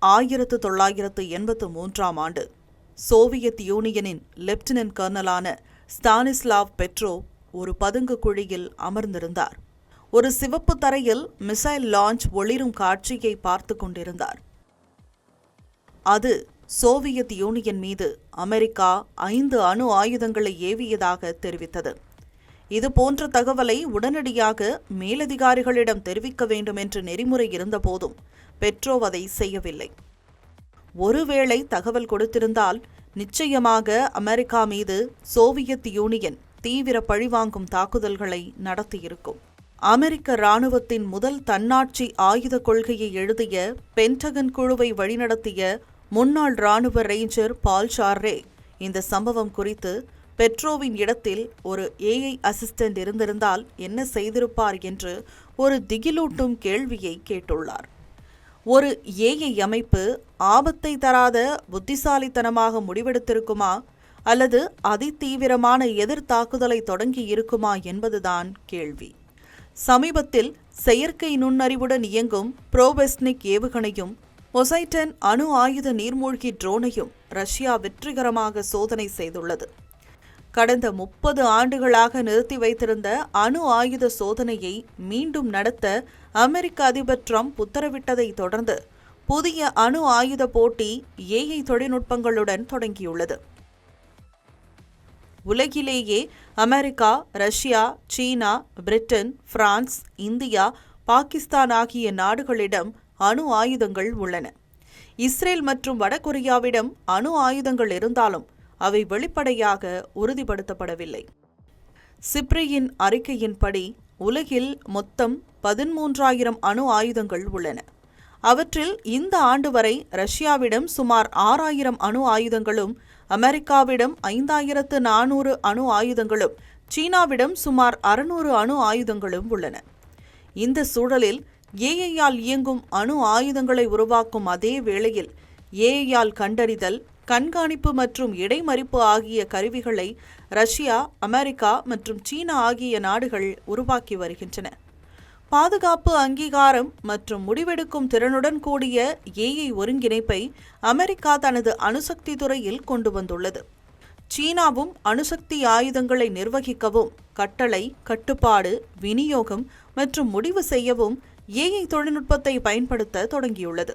1983 ஆண்டு சோவியத் யூனியனின் lieutenant கர்னலான Stanislav Petrov ஒரு பதுங்கு குழியில் அமர்ந்திருந்தார். ஒரு சிவப்பு தரையில் மிசைல் லான்ச் ஒளிரும் காட்சியை பார்த்து கொண்டிருந்தார். அது சோவியத் யூனியன் மீது அமெரிக்கா 5 அணு ஆயுதங்களை ஏவியதாக தெரிவித்தது. இதுபோன்ற தகவலை உடனடியாக மேலதிகாரிகளிடம் தெரிவிக்க வேண்டும் என்று நெறிமுறை இருந்தபோதும் பெட்ரோவ் அதை செய்யவில்லை. ஒருவேளை தகவல் கொடுத்திருந்தால் நிச்சயமாக அமெரிக்கா மீது சோவியத் யூனியன் தீவிர பழிவாங்கும் தாக்குதல்களை நடத்தியிருக்கும். அமெரிக்க இராணுவத்தின் முதல் தன்னாட்சி ஆயுத கொள்கையை எழுதிய பென்டகன் குழுவை வழிநடத்திய முன்னாள் இராணுவ ரேஞ்சர் பால் ஷார்ரே இந்த சம்பவம் குறித்து பெட்ரோவின் இடத்தில் ஒரு ஏஐ அசிஸ்டன்ட் இருந்திருந்தால் என்ன செய்திருப்பார் என்று ஒரு திகிலூட்டும் கேள்வியை கேட்டுள்ளார். ஒரு ஏஐ அமைப்பு ஆபத்தை தராத புத்திசாலித்தனமாக முடிவெடுத்திருக்குமா அல்லது அதிதீவிரமான எதிர்த்தாக்குதலை தொடங்கி இருக்குமா என்பதுதான் கேள்வி. சமீபத்தில் செயற்கை நுண்ணறிவுடன் இயங்கும் புரோபெஸ்னிக் ஏவுகணையும் பொசைடன் அணு ஆயுத நீர்மூழ்கி ட்ரோனையும் ரஷ்யா வெற்றிகரமாக சோதனை செய்துள்ளது. கடந்த 30 ஆண்டுகளாக நிறுத்தி வைத்திருந்த அணு ஆயுத சோதனையை மீண்டும் நடத்த அமெரிக்க அதிபர் ட்ரம்ப் உத்தரவிட்டதை தொடர்ந்து புதிய அணு ஆயுத போட்டி ஏஐ தொழில்நுட்பங்களுடன் தொடங்கியுள்ளது. உலகிலேயே அமெரிக்கா, ரஷ்யா, சீனா, பிரிட்டன், பிரான்ஸ், இந்தியா, பாகிஸ்தான் ஆகிய நாடுகளிடம் அணு ஆயுதங்கள் உள்ளன. இஸ்ரேல் மற்றும் வடகொரியாவிடம் அணு ஆயுதங்கள் இருந்தாலும் அவை வெளிப்படையாக உறுதிப்படுத்தப்படவில்லை. சிப்ரியின் அறிக்கையின்படி உலகில் மொத்தம் 13,000 அணு ஆயுதங்கள் உள்ளன. அவற்றில் இந்த ஆண்டு வரை ரஷ்யாவிடம் சுமார் 6,000 அணு ஆயுதங்களும், அமெரிக்காவிடம் 5,400 அணு ஆயுதங்களும், சீனாவிடம் சுமார் 600 அணு ஆயுதங்களும் உள்ளன. இந்த சூழலில் ஏஐயால் இயங்கும் அணு ஆயுதங்களை உருவாக்கும் அதே வேளையில் ஏஐயால் கண்டறிதல், கண்காணிப்பு மற்றும் இடைமறிப்பு ஆகிய கருவிகளை ரஷ்யா, அமெரிக்கா மற்றும் சீனா ஆகிய நாடுகள் உருவாக்கி வருகின்றன. பாதுகாப்பு அங்கீகாரம் மற்றும் முடிவெடுக்கும் திறனுடன் கூடிய ஏஐ ஒருங்கிணைப்பை அமெரிக்கா தனது அணுசக்தி துறையில் கொண்டு வந்துள்ளது. சீனாவும் அணுசக்தி ஆயுதங்களை நிர்வகிக்கவும், கட்டளை, கட்டுப்பாடு, விநியோகம் மற்றும் முடிவு செய்யவும் ஏஐ தொழில்நுட்பத்தை பயன்படுத்த தொடங்கியுள்ளது.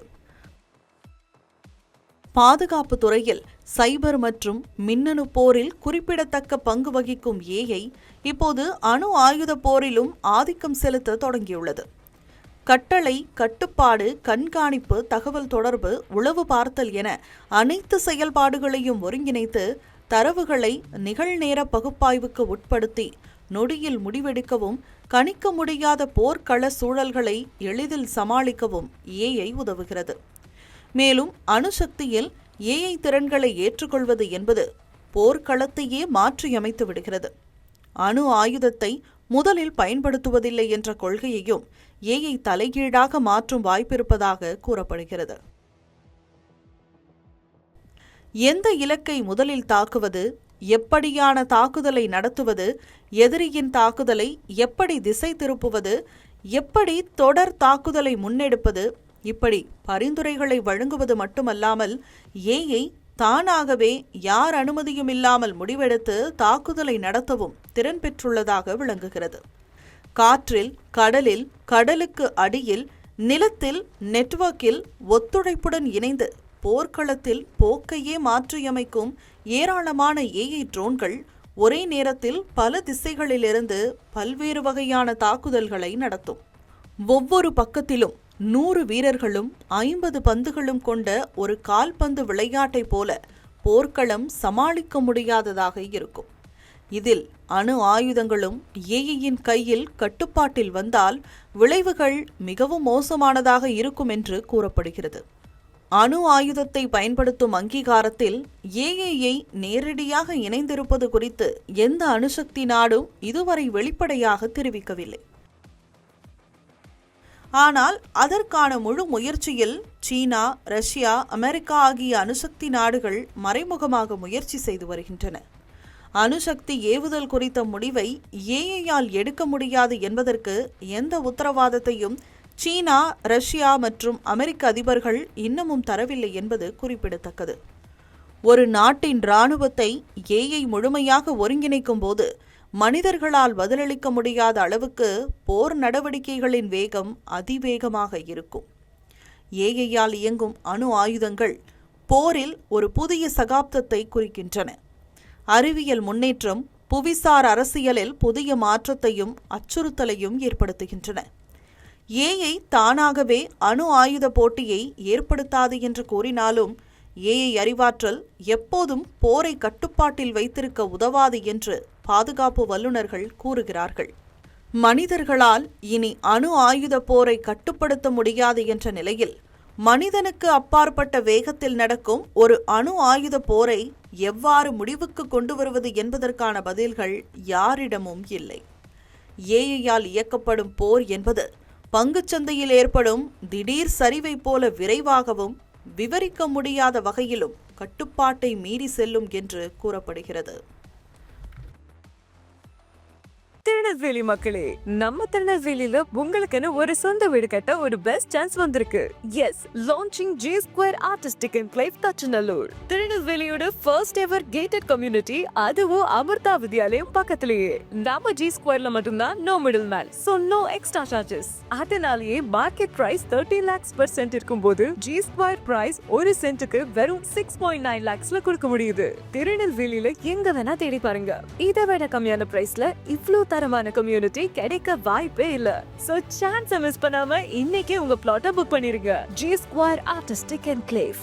பாதுகாப்பு துறையில் சைபர் மற்றும் மின்னணு போரில் குறிப்பிடத்தக்க பங்கு வகிக்கும் ஏஐ இப்போது அணு ஆயுத போரிலும் ஆதிக்கம் செலுத்த தொடங்கியுள்ளது. கட்டளை, கட்டுப்பாடு, கண்காணிப்பு, தகவல் தொடர்பு, உளவு பார்த்தல் என அனைத்து செயல்பாடுகளையும் ஒருங்கிணைத்து தரவுகளை நிகழ்நேர பகுப்பாய்வுக்கு உட்படுத்தி நொடியில் முடிவெடுக்கவும், கணிக்க முடியாத போர்க்கள சூழல்களை எளிதில் சமாளிக்கவும் ஏஐ உதவுகிறது. மேலும் அணுசக்தியில் ஏஐ திறன்களை ஏற்றுக்கொள்வது என்பது போர்க்களத்தையே மாற்றியமைத்து விடுகிறது. அணு ஆயுதத்தை முதலில் பயன்படுத்துவதில்லை என்ற கொள்கையையும் ஏஐ தலைகீழாக மாற்றும் வாய்ப்பிருப்பதாக கூறப்படுகிறது. எந்த இலக்கை முதலில் தாக்குவது, எப்படியான தாக்குதலை நடத்துவது, எதிரியின் தாக்குதலை எப்படி திசை திருப்புவது, எப்படி தொடர் தாக்குதலை முன்னெடுப்பது, இப்படி பரிந்துரைகளை வழங்குவது மட்டுமல்லாமல் ஏஐ தானாகவே யார் அனுமதியும் இல்லாமல் முடிவெடுத்து தாக்குதலை நடத்தவும் திறன் பெற்றுள்ளதாக விளங்குகிறது. காற்றில், கடலில், கடலுக்கு அடியில், நிலத்தில், நெட்வொர்க்கில் ஒத்துழைப்புடன் இணைந்து போர்க்களத்தில் போக்கையே மாற்றியமைக்கும் ஏராளமான ஏஐ ட்ரோன்கள் ஒரே நேரத்தில் பல திசைகளிலிருந்து பல்வேறு வகையான தாக்குதல்களை நடத்தும். ஒவ்வொரு பக்கத்திலும் 100 வீரர்களும் 50 பந்துகளும் கொண்ட ஒரு கால்பந்து விளையாட்டைப் போல போர்க்களம் சமாளிக்க முடியாததாக இருக்கும். இதில் அணு ஆயுதங்களும் ஏஐயின் கையில் கட்டுப்பாட்டில் வந்தால் விளைவுகள் மிகவும் மோசமானதாக இருக்கும் என்று கூறப்படுகிறது. அணு ஆயுதத்தை பயன்படுத்தும் அங்கீகாரத்தில் ஏஐயை நேரடியாக இணைந்திருப்பது குறித்து எந்த அணுசக்தி நாடும் இதுவரை வெளிப்படையாக தெரிவிக்கவில்லை. ஆனால் அதற்கான முழு முயற்சியில் சீனா, ரஷ்யா, அமெரிக்கா ஆகிய அணுசக்தி நாடுகள் மறைமுகமாக முயற்சி செய்து வருகின்றன. அணுசக்தி ஏவுதல் குறித்த முடிவை ஏஐயால் எடுக்க முடியாது என்பதற்கு எந்த உத்தரவாதத்தையும் சீனா, ரஷ்யா மற்றும் அமெரிக்க அதிபர்கள் இன்னமும் தரவில்லை என்பது குறிப்பிடத்தக்கது. ஒரு நாட்டின் இராணுவத்தை ஏஐ முழுமையாக ஒருங்கிணைக்கும் போது மனிதர்களால் பதிலளிக்க முடியாத அளவுக்கு போர் நடவடிக்கைகளின் வேகம் அதிவேகமாக இருக்கும். ஏஐயால் இயங்கும் அணு ஆயுதங்கள் போரில் ஒரு புதிய சகாப்தத்தை குறிக்கின்றன. அறிவியல் முன்னேற்றம் புவிசார் அரசியலில் புதிய மாற்றத்தையும் அச்சுறுத்தலையும் ஏற்படுத்துகின்றன. ஏஐ தானாகவே அணு ஆயுத போட்டியை ஏற்படுத்தாது என்று கூறினாலும் ஏஐ அறிவாற்றல் எப்போதும் போரை கட்டுப்பாட்டில் வைத்திருக்க உதவாது என்று பாதுகாப்பு வல்லுநர்கள் கூறுகிறார்கள். மனிதர்களால் இனி அணு ஆயுத போரை கட்டுப்படுத்த முடியாது என்ற நிலையில் மனிதனுக்கு அப்பாற்பட்ட வேகத்தில் நடக்கும் ஒரு அணு ஆயுத போரை எவ்வாறு முடிவுக்கு கொண்டு வருவது என்பதற்கான பதில்கள் யாரிடமும் இல்லை. ஏஐயால் இயக்கப்படும் போர் என்பது பங்குச்சந்தையில் ஏற்படும் திடீர் சரிவை போல விரைவாகவும் விவரிக்க முடியாத வகையிலும் கட்டுப்பாட்டை மீறி செல்லும் என்று கூறப்படுகிறது. திருநெல்வேலி மக்களே, நம்ம திருநெல்வேலியில உங்களுக்குன்னு ஒரு சொந்த வீடு கட்ட ஒரு பெஸ்ட் சான்ஸ் வந்திருக்கு. Yes, launching G Square Artistic Enclave Thachanallur. திருநெல்வேலியோட ஃபர்ஸ்ட் எவர் கேட்டட் கம்யூனிட்டி, அதுவும் அமிர்தா வித்யாலயம் பக்கத்திலேயே. நம்ம G Squareல மட்டும்தான் no middle man, so no extra charges. அதனாலேயே market price 30 lakhs per cent இருக்கும்போது G Square பிரைஸ் ஒரு சென்ட்டுக்கு வெறும் 6.9 lakhsல கொடுக்க முடியுது. திருநெல்வேலியில எங்க வேணா தேடி பாருங்க, இதை விட கம்மியான பிரைஸ்ல இவ்ளோ தரமான கம்யூனிட்டி கிடைக்க வாய்ப்பே இல்ல. சோ சான்ஸ் மிஸ் பண்ணாம இன்னைக்கே உங்க பிளாட்டை புக் பண்ணிருங்க. G Square Artistic Enclave.